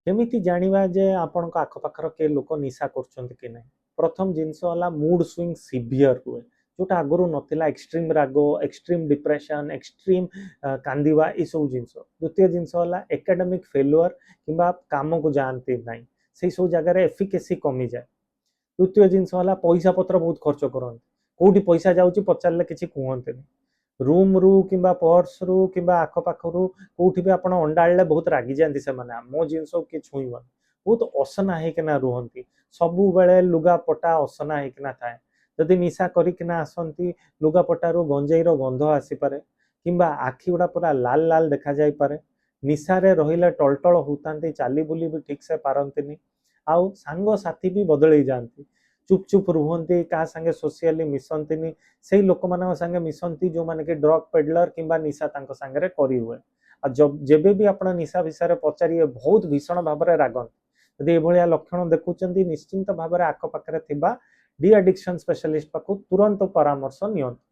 केमिति जानिबा जे आपन को आखपाखर के लोक निशा करछन्ति कि नै। प्रथम जिंस वाला मूड स्विंग सिवियर हुए जोटा आगुरु नथिला एक्सट्रीम रागो एक्सट्रीम डिप्रेशन एक्सट्रीम कांदिवा ई सब जिंस। द्वितीय जिंस वाला एकेडमिक फेल्युअर किंबा काम को जानते नै से सब जगह रे एफिकेसी कमी जाए। तृतीय जिंस वाला पैसा पत्र बहुत खर्च करते कोठी पैसा जाउची पचारले किछि कहंतेनी रूम रु किंबा पर्स रु किंबा आखपाखरु कोठी भी आपण अंडाळले बहुत रागी जांती से माने मो जिंस के छुईवन बहुत असना हेकिना रुहंती सबु बेले लुगा पटा असना हेकिना थाए। जदि निशा करिकिना आसंती लुगा पटारू गंजेईर गंध आसी पारे किंबा आखि गुडा पूरा लाल लाल देखा जाई पारे। निशारे रहिले टलटल होतांती चाली बुली भी ठीक से पारंतीनी आउ सांग साथी भी बदलई जाती चुप चुप रुहंती का संगे सोशियली मिसंतीनी से लोक मान संगे मिसंती जो माने कि ड्रग पेडलर किंबा निशा तांको संगे करी हुए। आ जब जेबे भी आपण निशा विषय पचारिए बहुत भीषण भाव में रागन यदि एभलिया लक्षण देखुचंती निश्चिंत भाव में आख पाखरे थिबा डी एडिक्शन स्पेशलिस्ट पाखु तुरंत परामर्श नियंतु।